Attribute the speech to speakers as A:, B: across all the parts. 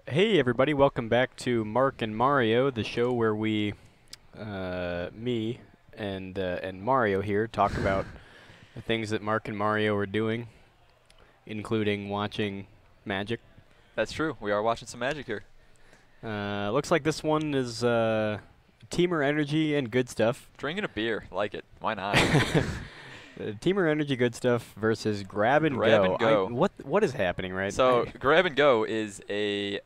A: Hey everybody, welcome back to Mark and Mario, the show where me and Mario here talk about the things that Mark and Mario are doing, including watching Magic.
B: That's true. We are watching some Magic here.
A: Looks like this one is Temur Energy and Good Stuff.
B: Drinking a beer. Like it. Why not?
A: Temur Energy Good Stuff versus Grab and
B: Grab
A: Go.
B: and Go.
A: What is happening, right?
B: So, Grab and Go is a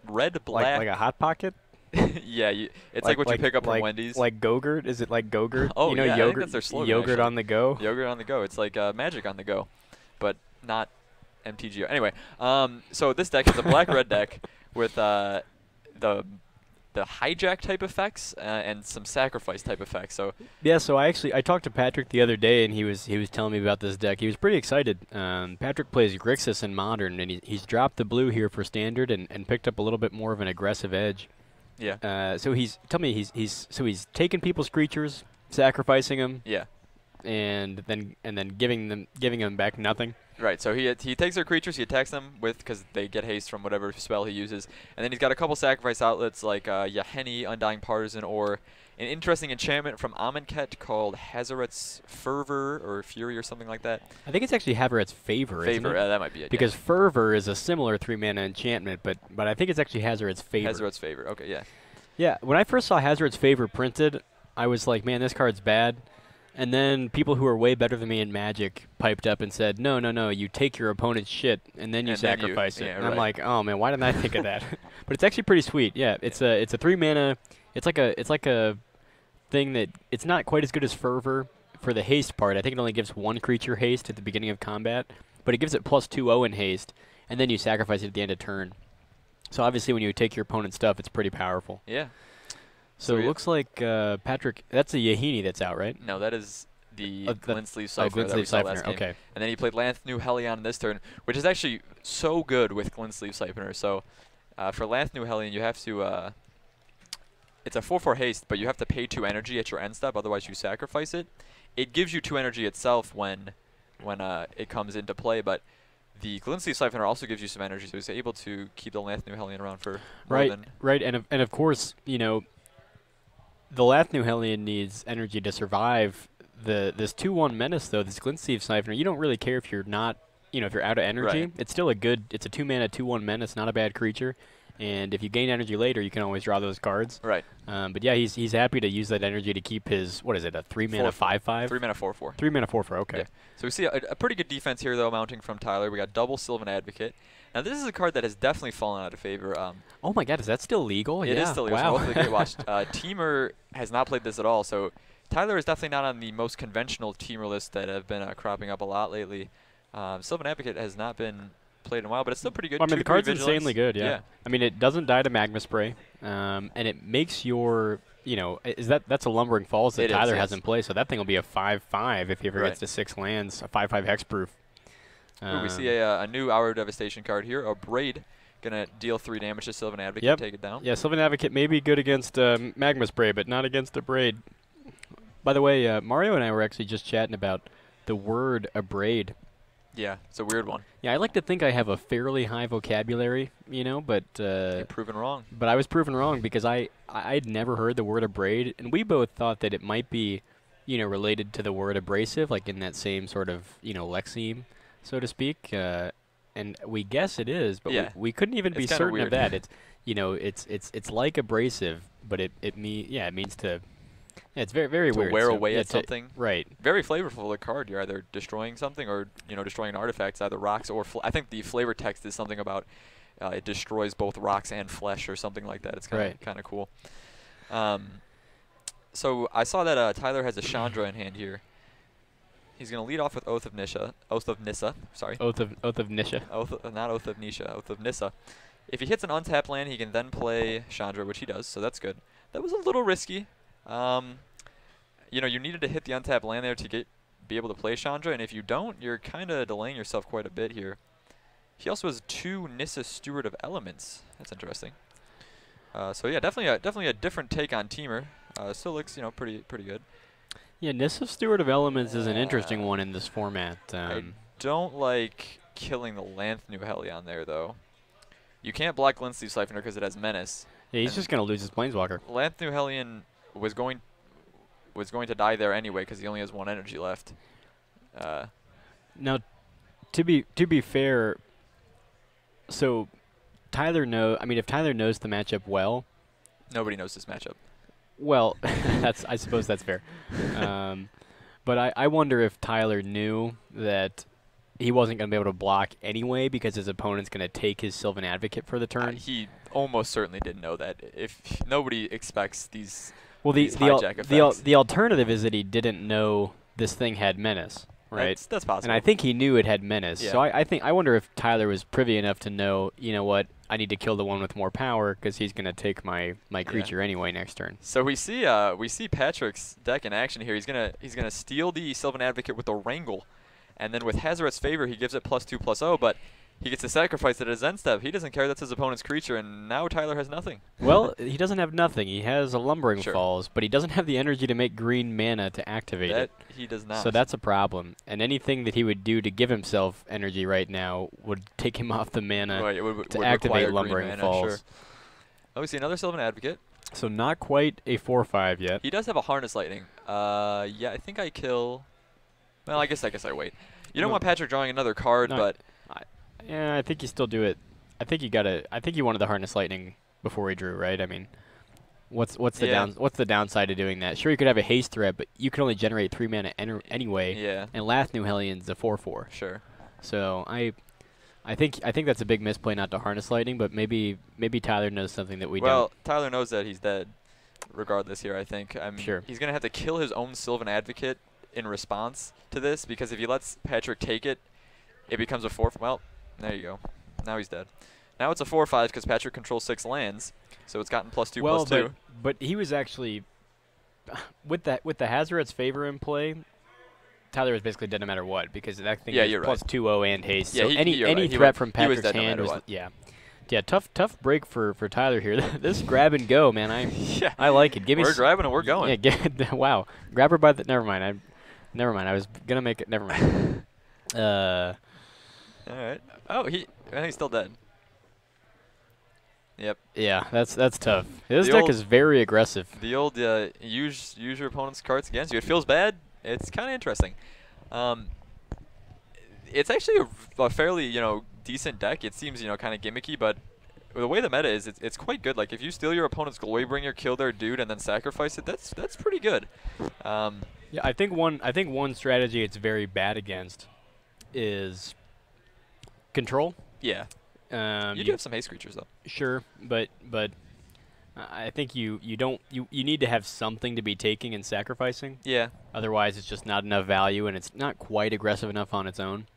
B: red-black...
A: like a Hot Pocket?
B: yeah, it's like what you pick up from Wendy's.
A: Like Go-Gurt? Is it like Go-Gurt?
B: Oh,
A: you know,
B: yeah,
A: yogurt,
B: I think that's their slogan,
A: Yogurt
B: actually.
A: on the go?
B: Yogurt on the go. It's like Magic on the go, but not MTGO. Anyway, so this deck is a black-red deck with the hijack type effects and some sacrifice type effects. So
A: yeah, so I talked to Patrick the other day, and he was telling me about this deck. He was pretty excited. Patrick plays Grixis in Modern, and he's dropped the blue here for Standard and picked up a little bit more of an aggressive edge.
B: yeah,
A: So he's taking people's creatures, sacrificing them,
B: yeah.
A: and then giving them back nothing.
B: Right, so he takes their creatures, he attacks them with, because they get haste from whatever spell he uses, and then he's got a couple sacrifice outlets like Yaheni, Undying Partisan, or an interesting enchantment from Amonkhet called Hazaret's Fervor, or Fury, or something like that.
A: I think it's actually Hazaret's Favor, isn't it?
B: That might be it,
A: Because
B: yeah.
A: Fervor is a similar 3-mana enchantment, but I think it's actually Hazaret's Favor.
B: Hazaret's Favor, okay, yeah.
A: Yeah, when I first saw Hazaret's Favor printed, I was like, man, this card's bad. And then people who are way better than me in Magic piped up and said, no, you take your opponent's shit and then you sacrifice it.
B: Yeah,
A: and I'm like, oh man, why didn't I think of that? But it's actually pretty sweet. Yeah, it's a 3-mana. It's like a thing that it's not quite as good as Fervor for the haste part. I think it only gives one creature haste at the beginning of combat, but it gives it +2/0 in haste, and then you sacrifice it at the end of turn. So obviously, when you take your opponent's stuff, it's pretty powerful.
B: Yeah.
A: So it looks like Patrick. That's a Yahini that's out, right?
B: No, that is the Glintsleeve Siphoner that we
A: Glintsleeve
B: saw last
A: Siphoner.
B: game.
A: Okay.
B: And then he played Lanthnu Hellion this turn, which is actually so good with Glintsleeve Siphoner. So for Lanthnu Hellion, you have to... it's a 4/4 haste, but you have to pay 2 energy at your end step, otherwise you sacrifice it. It gives you 2 energy itself when it comes into play, but the Glintsleeve Siphoner also gives you some energy, so he's able to keep the Lanthnu Hellion around for more than...
A: Right, and of course, you know, the Lanthnu Hellion needs energy to survive. This 2/1 menace though, this Glintsleeve Siphoner, you don't really care if you're not, if you're out of energy.
B: Right.
A: It's still it's a 2-mana 2/1 menace, not a bad creature. And if you gain energy later, you can always draw those cards.
B: Right.
A: But yeah, he's happy to use that energy to keep his, what is it, a 3-mana 5/5?
B: 3-mana 4/4.
A: 3-mana 4/4, okay.
B: Yeah. So we see a pretty good defense here, though, mounting from Tyler. We got double Sylvan Advocate. Now, this is a card that has definitely fallen out of favor.
A: Oh my god, is that still legal?
B: It is still legal.
A: Wow.
B: So hopefully get watched. Temur has not played this at all, so Tyler is definitely not on the most conventional Temur lists that have been cropping up a lot lately. Sylvan Advocate has not been played in a while, but it's still pretty good.
A: Well, I mean, the card's
B: Vigilance.
A: insanely good, yeah. I mean, it doesn't die to Magma Spray, and it makes your, that's a Lumbering Falls that Tyler has in play, so that thing will be a 5/5 if he ever gets to 6 lands, a 5/5 hexproof.
B: We see a new Hour of Devastation card here, a Braid, going to deal 3 damage to Sylvan Advocate, take it down.
A: Yeah, Sylvan Advocate may be good against Magma Spray, but not against a Braid. By the way, Mario and I were actually just chatting about the word Abrade.
B: Yeah, it's a weird one.
A: Yeah, I like to think I have a fairly high vocabulary, but...
B: You're proven wrong.
A: But I was proven wrong because I'd never heard the word abrade, and we both thought that it might be, related to the word abrasive, like in that same sort of, lexeme, so to speak. And we guess it is, but we couldn't even be certain of that. It's, it's like abrasive, but it means to... Yeah, it's very, very weird.
B: To wear away at something.
A: Right.
B: Very flavorful, the card. You're either destroying something or, destroying artifacts, either rocks or... I think the flavor text is something about it destroys both rocks and flesh or something like that. It's kind of cool. So I saw that Tyler has a Chandra in hand here. He's going to lead off with Oath of Nissa. Oath of Nissa. Sorry.
A: Oath of Nisha.
B: Not Oath of Nisha. Oath of Nissa. If he hits an untapped land, he can then play Chandra, which he does, so that's good. That was a little risky. You needed to hit the untapped land there to be able to play Chandra, and if you don't, you're kind of delaying yourself quite a bit here. He also has 2 Nissa Steward of Elements. That's interesting. So yeah, definitely a different take on Temur. Still looks pretty good.
A: Yeah, Nissa Steward of Elements is an interesting one in this format.
B: I don't like killing the Lanthnu Hellion there though. You can't block Glintsteel Siphoner because it has Menace.
A: Yeah, he's just gonna lose his Planeswalker.
B: Lanthu Hellion was going to die there anyway because he only has 1 energy left.
A: Now, to be fair, so Tyler if Tyler knows the matchup well,
B: nobody knows this matchup.
A: Well, I suppose that's fair. But I wonder if Tyler knew that he wasn't going to be able to block anyway because his opponent's going to take his Sylvan Advocate for the turn.
B: He almost certainly didn't know that. If nobody expects these,
A: well,
B: these hijack effects.
A: The alternative is that he didn't know this thing had Menace, right?
B: That's possible.
A: And I think he knew it had Menace.
B: Yeah.
A: So I wonder if Tyler was privy enough to know, you know what, I need to kill the one with more power because he's going to take my creature anyway next turn.
B: So we see Patrick's deck in action here. He's gonna steal the Sylvan Advocate with the Wrangle, and then with Hazoret's Favor he gives it +2/+0, but he gets to sacrifice it at his end step. He doesn't care. That's his opponent's creature, and now Tyler has nothing.
A: Well, he doesn't have nothing. He has a Lumbering
B: Sure.
A: Falls, but he doesn't have the energy to make green mana to activate it.
B: He does not.
A: So that's a problem. And anything that he would do to give himself energy right now would take him off the mana
B: Right, it would
A: to activate
B: require green
A: Lumbering
B: mana,
A: Falls.
B: sure. Oh, we see another Sylvan Advocate.
A: So not quite a 4/5 yet.
B: He does have a Harness Lightning. Yeah, I think I kill. Well, I guess I wait. You don't want Patrick drawing another card,
A: No,
B: but
A: Yeah, I think you still do it. I think you wanted the Harness Lightning before he drew, right? I mean, what's the downside of doing that? Sure, you could have a haste threat, but you can only generate 3 mana anyway.
B: yeah,
A: And Lathnu Hellion's a 4/4.
B: sure.
A: So I think that's a big misplay not to Harness Lightning, but maybe Tyler knows something that we don't.
B: Well, Tyler knows that he's dead, regardless here. I think.
A: Sure.
B: He's gonna have to kill his own Sylvan Advocate in response to this, because if he lets Patrick take it, it becomes a 4. Well, there you go. Now he's dead. Now it's a 4/5 because Patrick controls 6 lands, so it's gotten +2/+2.
A: But he was actually with the Hazoret's Favor in play. Tyler was basically dead no matter what because that thing
B: Yeah,
A: was
B: you're right.
A: +2/0 and haste.
B: Yeah,
A: so
B: you're
A: any
B: right.
A: threat from
B: he was
A: Patrick's
B: dead no
A: hand
B: matter
A: was
B: what.
A: yeah. Tough break for Tyler here. This grab and go, man. I like it. Give me
B: We're grabbing and we're going.
A: Yeah, wow. Grab her by the. Never mind. I was gonna make it. Never mind.
B: All right. Oh, he's still dead. Yep.
A: Yeah, that's tough. His
B: The
A: deck
B: old-
A: is very aggressive.
B: The old use your opponent's cards against you. It feels bad. It's kind of interesting. It's actually a fairly decent deck. It seems kind of gimmicky, but the way the meta is, it's quite good. Like if you steal your opponent's Glorybringer, kill their dude, and then sacrifice it, that's pretty good.
A: Yeah, I think one strategy it's very bad against is control.
B: Yeah. You do have some haste creatures though.
A: Sure, but I think you need to have something to be taking and sacrificing.
B: Yeah.
A: Otherwise, it's just not enough value, and it's not quite aggressive enough on its own.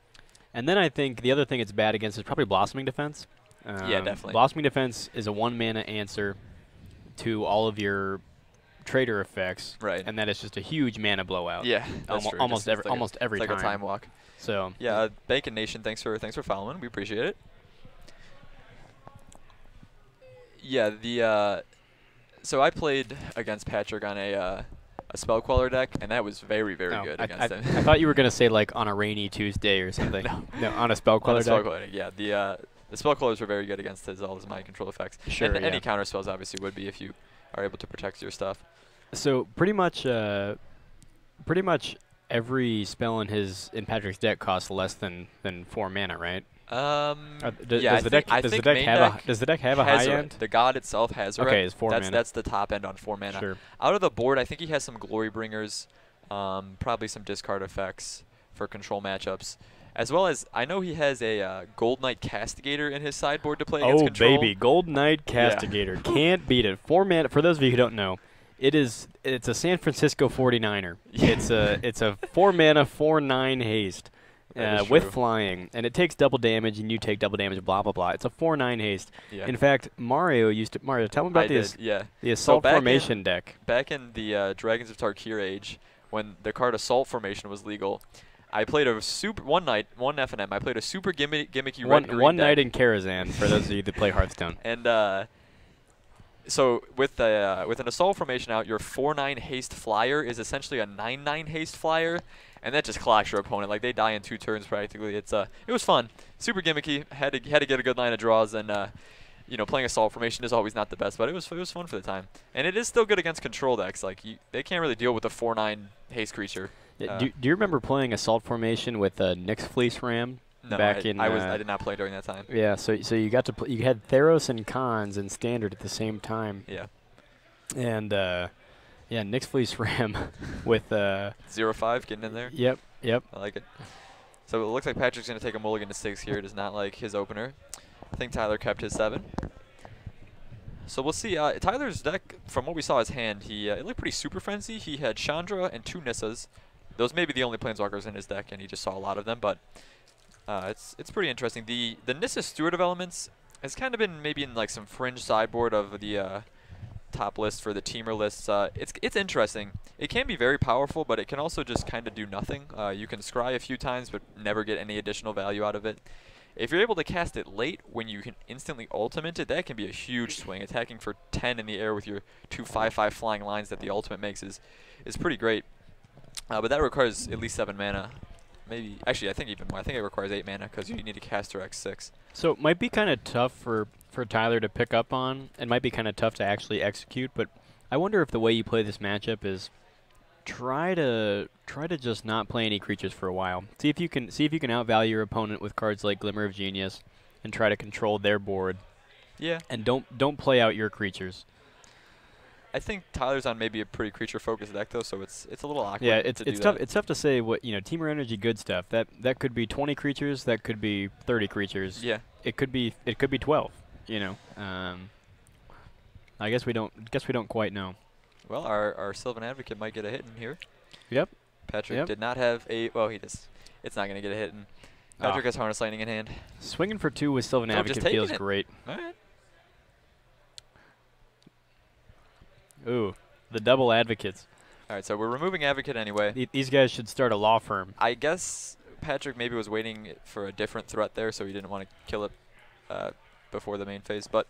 A: And then I think the other thing it's bad against is probably Blossoming Defense.
B: Yeah, definitely.
A: Blossoming Defense is a 1 mana answer to all of your trader effects,
B: Right.
A: and that is just a huge mana blowout.
B: Yeah, that's true.
A: Almost
B: It's
A: every
B: like
A: time.
B: a time walk.
A: So
B: Yeah, Bacon Nation, thanks for following. We appreciate it. Yeah, so I played against Patrick on a Spell Queller deck, and that was very, very good against him.
A: I thought you were gonna say like on a rainy Tuesday or something. No, on a Spell Queller deck.
B: Yeah, the Spell Quellers were very good against all his mind control effects.
A: Sure,
B: and any
A: yeah.
B: counter spells obviously would be if you are able to protect your stuff.
A: So pretty much every spell in Patrick's deck costs less than 4 mana, right?
B: Yeah,
A: does the deck have a high
B: Hazoret.
A: end?
B: The god itself has
A: Okay, it's 4 mana.
B: That's the top end on 4 mana.
A: Sure.
B: Out of the board, I think he has some Glorybringers, probably some discard effects for control matchups, as well as I know he has a Gold Knight Castigator in his sideboard to play against control.
A: Oh baby, Gold Knight Castigator, can't beat it. 4 mana. For those of you who don't know, it's a San Francisco 49er. It's a 4 mana 4/9 haste. With flying, and it takes double damage, and you take double damage, blah, blah, blah. It's a 4/9 haste.
B: Yeah.
A: In fact, Mario, tell me about the Assault Formation deck.
B: Back in the Dragons of Tarkir age, when the card Assault Formation was legal, I played one FNM. I played a super gimmicky red-green
A: One
B: deck.
A: night in Karazhan, for those of you that play Hearthstone.
B: And So with an assault formation out, your 4/9 haste flyer is essentially a 9/9 haste flyer, and that just clocks your opponent. Like they die in 2 turns practically. It was fun, super gimmicky. Had to get a good line of draws, and you know, playing assault formation is always not the best, but it was fun for the time, and it is still good against control decks. Like they can't really deal with a 4/9 haste creature.
A: Yeah, do you remember playing assault formation with Nyx Fleece Ram?
B: No,
A: Back
B: I did not play during that time.
A: Yeah, so you got to you had Theros and Cons in standard at the same time.
B: Yeah.
A: And yeah, Nyx Fleece Ram with
B: 0-5 getting in there.
A: Yep.
B: I like it. So it looks like Patrick's gonna take a mulligan to 6 here. Does not like his opener. I think Tyler kept his 7. So we'll see. Tyler's deck, from what we saw his hand, it looked pretty super frenzy. He had Chandra and 2 Nissas. Those may be the only planeswalkers in his deck, and he just saw a lot of them. But it's pretty interesting. The Nissa Steward of Elements has kind of been maybe in like some fringe sideboard of the top list for the Temur lists. It's interesting. It can be very powerful, but it can also just kind of do nothing. You can scry a few times, but never get any additional value out of it. If you're able to cast it late when you can instantly ultimate it, that can be a huge swing. Attacking for 10 in the air with your 2 5/5 flying lines that the ultimate makes is pretty great. But that requires at least 7 mana. Maybe, actually, I think even more. I think it requires 8 mana because you need to cast her X6.
A: So it might be kind of tough for Tyler to pick up on. It might be kind of tough to actually execute. But I wonder if the way you play this matchup is try to just not play any creatures for a while. See if you can outvalue your opponent with cards like Glimmer of Genius, and try to control their board.
B: Yeah.
A: And don't play out your creatures.
B: I think Tyler's on maybe a pretty creature-focused deck though, so it's a little awkward.
A: Yeah, it's tough. It's tough to say what Temur Energy good stuff. That could be 20 creatures. That could be 30 creatures.
B: Yeah.
A: It could be 12. I guess we don't quite know.
B: Well, our Sylvan Advocate might get a hit in here.
A: Yep.
B: Patrick did not have a. Well, he does. It's not going to get a hit. And Patrick has Harness Lightning in hand.
A: Swinging for 2 with Sylvan Advocate feels great.
B: All right.
A: Ooh, the double advocates.
B: All right, so we're removing Advocate anyway.
A: These guys should start a law firm.
B: I guess Patrick maybe was waiting for a different threat there, so he didn't want to kill it before the main phase. But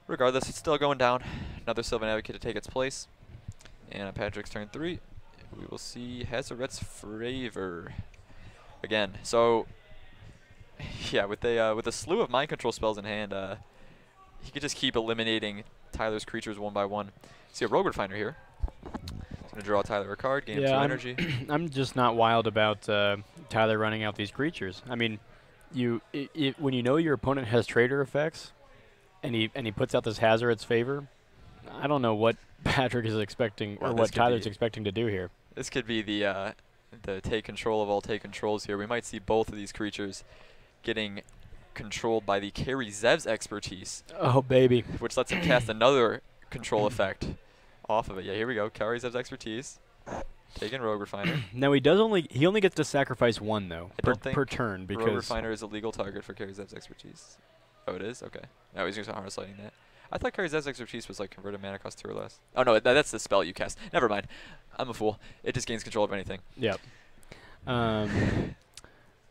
B: regardless, it's still going down. Another Sylvan Advocate to take its place. And on Patrick's turn 3, we will see Hazoret's Favor again. So yeah, with a slew of mind control spells in hand, he could just keep eliminating Tyler's creatures one by one. See a Rogue Refiner here. He's going to draw Tyler a card, gain 2 energy.
A: I'm just not wild about Tyler running out these creatures. I mean, when you know your opponent has traitor effects, and he puts out this Hazoret's Favor, I don't know what Patrick is expecting or what Tyler's expecting to do here.
B: This could be the take control of all take controls here. We might see both of these creatures getting controlled by the Carry Zev's Expertise.
A: Oh, baby.
B: Which lets him cast another control effect off of it. Yeah, here we go. Carry Zev's Expertise. Taking Rogue Refiner.
A: Now he only gets to sacrifice 1 though per turn because
B: Rogue Refiner is a legal target for Carry Zev's Expertise. Oh, it is? Okay. No, he's just Harness Lightning that. I thought Carry Zev's Expertise was like converted mana cost 2 or less. Oh no, that's the spell you cast. Never mind. I'm a fool. It just gains control of anything.
A: Yep.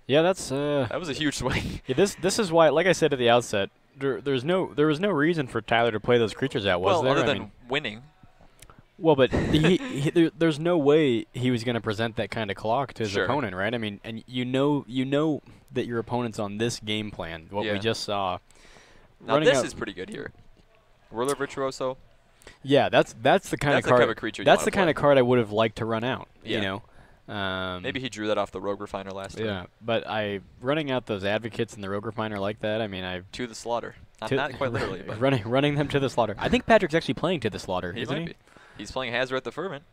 A: Yeah, that's
B: that was a huge swing.
A: Yeah, this is why, like I said at the outset, there was no reason for Tyler to play those creatures out, was there?
B: Well, other than winning.
A: Well, but there's no way he was going to present that kind of clock to his opponent, right? I mean, and you know that your opponent's on this game plan, what we just saw.
B: Now this is pretty good here. Whirler Virtuoso.
A: Yeah, that's the kind of card. That's the kind of card I would have liked to run out.
B: Yeah.
A: You know.
B: Maybe he drew that off the Rogue Refiner last time.
A: Yeah, but running out those advocates and the Rogue Refiner like that. I mean,
B: to the slaughter. Not quite literally, but
A: running them to the slaughter. I think Patrick's actually playing to the slaughter, isn't he?
B: He's playing Hazoret the Fervent.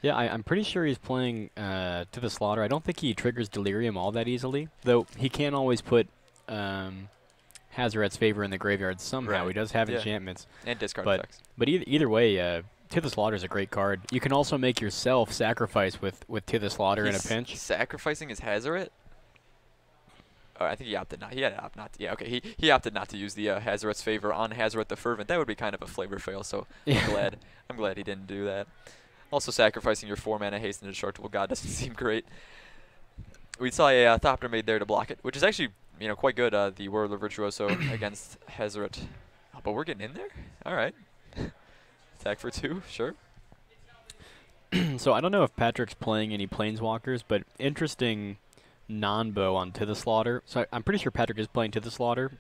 A: Yeah, I'm pretty sure he's playing to the slaughter. I don't think he triggers Delirium all that easily, though he can always put Hazoret's Favor in the graveyard somehow. Right. He does have enchantments.
B: And discard effects.
A: But either way, To the Slaughter is a great card. You can also make yourself sacrifice with To the Slaughter in a pinch.
B: Sacrificing his Hazoret? Oh, I think he opted not. He had to opt not. Yeah, okay. He opted not to use the Hazoret's Favor on Hazoret the Fervent. That would be kind of a flavor fail, so I'm glad he didn't do that. Also, sacrificing your 4 mana haste and Indestructible God doesn't seem great. We saw a Thopter made there to block it, which is actually quite good. The Whirler Virtuoso against Hazoret. Oh, but we're getting in there? All right. Attack for 2, sure.
A: So I don't know if Patrick's playing any Planeswalkers, but interesting non-bow on To the Slaughter. So I'm pretty sure Patrick is playing To the Slaughter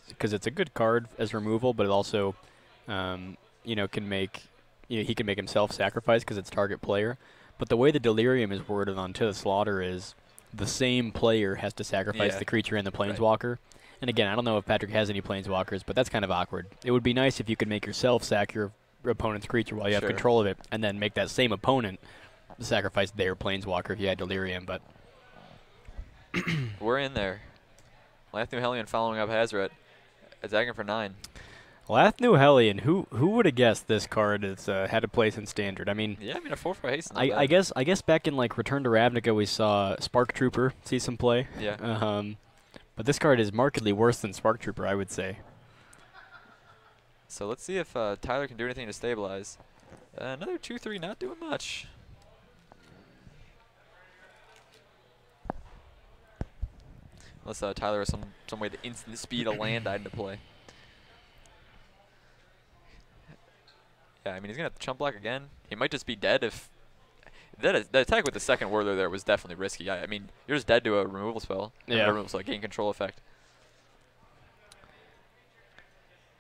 A: because it's a good card as removal, but it also, you know, can make he can make himself sacrifice because it's target player. But the way the Delirium is worded on To the Slaughter is the same player has to sacrifice the creature and the Planeswalker. Right. And again, I don't know if Patrick has any Planeswalkers, but that's kind of awkward. It would be nice if you could make yourself sack your opponent's creature while you have control of it, and then make that same opponent sacrifice their Planeswalker if you had Delirium, but...
B: We're in there. Lathnu Hellion following up Hazoret, attacking for 9.
A: Lathnu Hellion, who would have guessed this card has had a place in Standard? I mean...
B: Yeah, I mean, a 4/4 haste.
A: I guess back in, like, Return to Ravnica, we saw Spark Trooper see some play.
B: Yeah.
A: But this card is markedly worse than Spark Trooper, I would say.
B: So let's see if Tyler can do anything to stabilize. Another 2/3, not doing much. Unless Tyler has some way to instant speed a land into play. Yeah, I mean, he's going to have to chump block again. He might just be dead if... The attack with the second Whirler there was definitely risky. I mean, you're just dead to a removal spell.
A: Yeah.
B: A removal spell, gain control effect.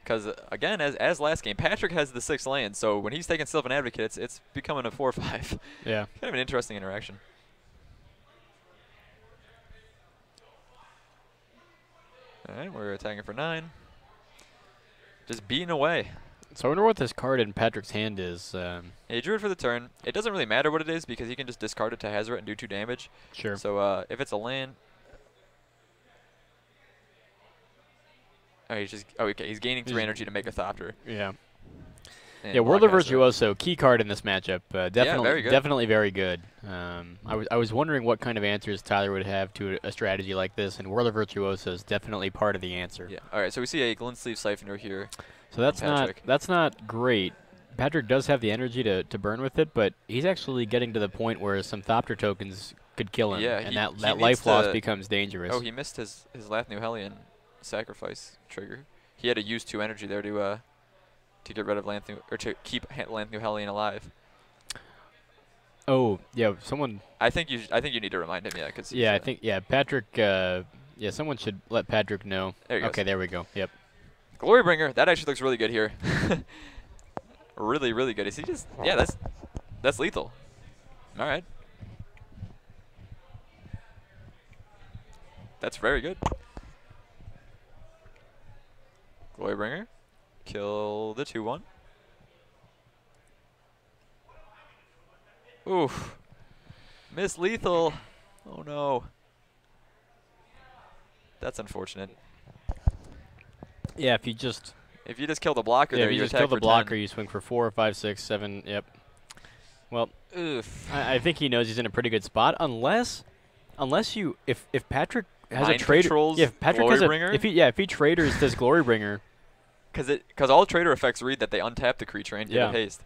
B: Because, again, as last game, Patrick has the 6th land, so when he's taking Sylvan Advocate, it's becoming a 4/5.
A: Yeah.
B: Kind of an interesting interaction. All right, we're attacking for 9. Just beating away.
A: So I wonder what this card in Patrick's hand is.
B: Yeah, he drew it for the turn. It doesn't really matter what it is because he can just discard it to Hazoret and do 2 damage.
A: Sure.
B: So if it's a land... Oh, okay, he's gaining 3 energy to make a Thopter.
A: Yeah.
B: And
A: Yeah, World of
B: block Hazoret.
A: Virtuoso, key card in this matchup. Definitely,
B: very good.
A: definitely very good. I was wondering what kind of answers Tyler would have to a strategy like this, and World of Virtuoso is definitely part of the answer.
B: Yeah. All right, so we see a Glint Sleeve Siphoner here.
A: So that's not great. Patrick does have the energy to burn with it, but he's actually getting to the point where some Thopter tokens could kill him,
B: Yeah,
A: and
B: he
A: that
B: needs
A: life loss
B: to-
A: becomes dangerous.
B: Oh, he missed his Lathnu Hellion sacrifice trigger. He had to use 2 energy there to get rid of Lathnu, or to keep Lathnu Hellion alive.
A: Oh, yeah, someone...
B: I think you need to remind him, yeah. Cause
A: Yeah, I think, Patrick... yeah, someone should let Patrick know.
B: There you go.
A: Okay, there we go. Yep.
B: Glorybringer, that actually looks really good here. Really, really good. Is he just... Yeah, that's lethal. All right. That's very good. Glorybringer. Kill the 2/1. Oof. Miss lethal. Oh no. That's unfortunate.
A: Yeah, if you just
B: kill the blocker there,
A: if you just
B: attack
A: kill the
B: for
A: blocker,
B: 10.
A: you swing for 4, 5, 6, 7. Yep. Well,
B: Oof.
A: I think he knows he's in a pretty good spot, unless you if Patrick has
B: Mind
A: a trader.
B: controls
A: Yeah, if Patrick has
B: Glorybringer?
A: if he traders this Glorybringer.
B: Because all trader effects read that they untap the creature and give
A: Yeah.
B: it haste.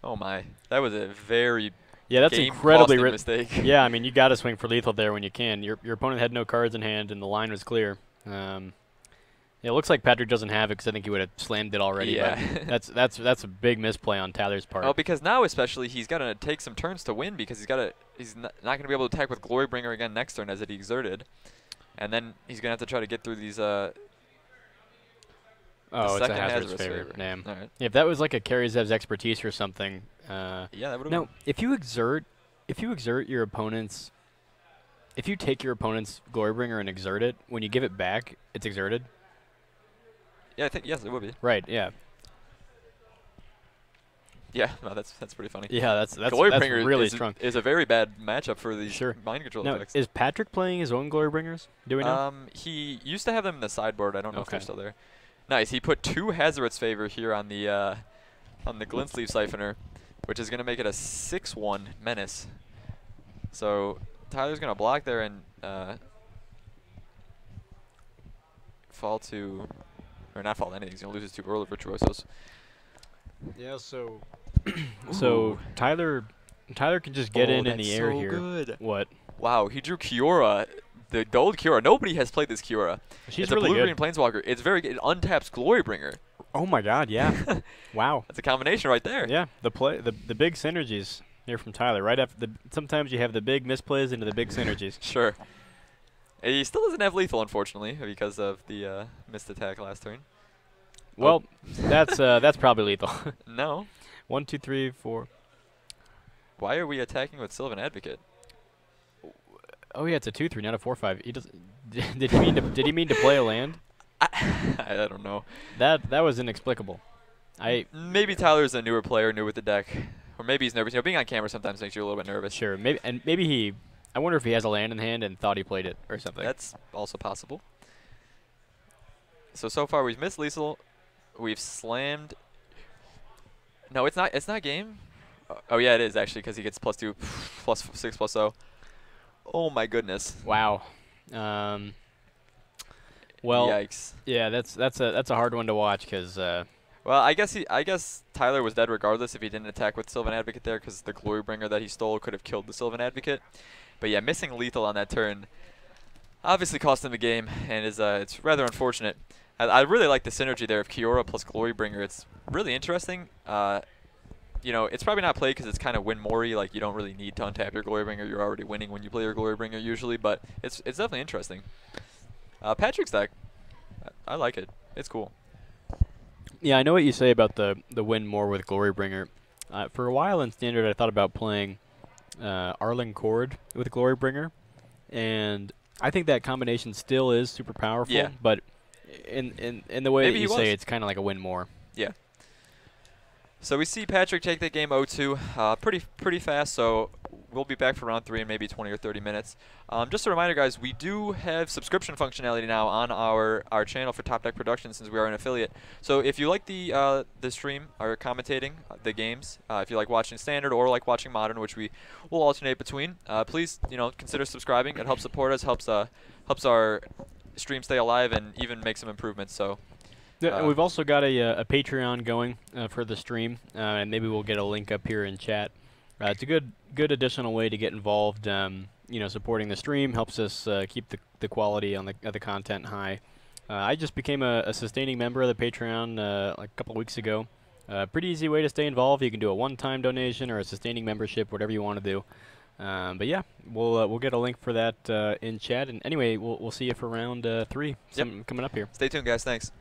B: Oh my, that was a very
A: Yeah, that's incredibly
B: mistake.
A: Yeah, I mean you got to swing for lethal there when you can. Your opponent had no cards in hand and the line was clear. Yeah, it looks like Patrick doesn't have it because I think he would have slammed it already.
B: Yeah.
A: But that's a big misplay on Tyler's part.
B: Oh, because now especially he's got to take some turns to win because he's not going to be able to attack with Glorybringer again next turn as it exerted, and then he's going to have to try to get through these.
A: Oh, it's a Hazard's favor. Damn. All right. If that was like a Karizev's expertise or something.
B: Yeah, that would have.
A: No, if you exert your opponent's, if you take your opponent's Glorybringer and exert it, when you give it back, it's exerted.
B: Yeah, I think yes, it would be.
A: Right. Yeah.
B: Yeah, no, that's pretty funny.
A: Yeah, that's
B: Glorybringer
A: really strong.
B: Is a very bad matchup for these
A: Sure.
B: mind control
A: Now,
B: effects.
A: is Patrick playing his own Glorybringers? Do we know?
B: He used to have them in the sideboard. I don't know if they're
A: Okay.
B: still there. Nice. He put 2 Hazoret's favor here on the Glint Sleeve Siphoner, which is going to make it a 6/1 menace. So Tyler's going to block there and fall to, or not fall to anything. He's going to lose his 2 World of Virtuosos.
A: Yeah. So so Tyler can just get in the air
B: so
A: here.
B: Good.
A: What?
B: Wow, he drew Kiora. The gold Kiora. Nobody has played this Kiora.
A: She's
B: It's
A: really
B: a blue-green
A: good.
B: planeswalker. It's very good. It untaps Glorybringer.
A: Oh my God, yeah. Wow.
B: That's a combination right there.
A: Yeah, the big synergies here from Tyler. Right after sometimes you have the big misplays into the big synergies.
B: Sure. He still doesn't have lethal, unfortunately, because of the missed attack last turn.
A: Well, that's probably lethal.
B: No.
A: 1, 2, 3, 4.
B: Why are we attacking with Sylvan Advocate?
A: Oh yeah, it's a 2-3, not a 4-5. He does. Did he mean to play a land?
B: I don't know.
A: That was inexplicable.
B: Maybe Tyler's a newer player, new with the deck, or maybe he's nervous. You know, being on camera sometimes makes you a little bit nervous.
A: Sure, maybe he. I wonder if he has a land in hand and thought he played it or something.
B: That's also possible. So far we've missed lethal. We've slammed. No, it's not. It's not game. Oh yeah, it is actually because he gets +2, +6, +0. Oh my goodness.
A: Wow. Well,
B: yikes.
A: Yeah, that's a hard one to watch because.
B: Well, I guess Tyler was dead regardless if he didn't attack with Sylvan Advocate there, because the Glorybringer that he stole could have killed the Sylvan Advocate. But yeah, missing lethal on that turn obviously cost him the game, and it's rather unfortunate. I really like the synergy there of Kiora plus Glorybringer. It's really interesting. You know, it's probably not played because it's kind of win-more-y. Like, you don't really need to untap your Glorybringer. You're already winning when you play your Glorybringer usually, but it's definitely interesting. Patrick's deck, I like it. It's cool.
A: Yeah, I know what you say about the win more with Glorybringer. For a while in Standard, I thought about playing Arlen Cord with Glorybringer, and I think that combination still is super powerful.
B: Yeah.
A: But in the way
B: Maybe
A: that you
B: he
A: say,
B: was.
A: it's kind of like a win more.
B: Yeah. So we see Patrick take that game 0-2 pretty fast, so we'll be back for round 3 in maybe 20 or 30 minutes. Just a reminder, guys, we do have subscription functionality now on our channel for Top Deck Productions since we are an affiliate. So if you like the stream or commentating the games, if you like watching Standard or like watching Modern, which we will alternate between, please consider subscribing. It helps support us, helps our stream stay alive, and even make some improvements. So.
A: Yeah, and we've also got a Patreon going for the stream, and maybe we'll get a link up here in chat. It's a good additional way to get involved. Supporting the stream helps us keep the quality on the content high. I just became a sustaining member of the Patreon like a couple weeks ago. Pretty easy way to stay involved. You can do a one-time donation or a sustaining membership, whatever you want to do. But yeah, we'll get a link for that in chat. And anyway, we'll see you for round 3.
B: Yep.
A: Coming up here.
B: Stay tuned, guys. Thanks.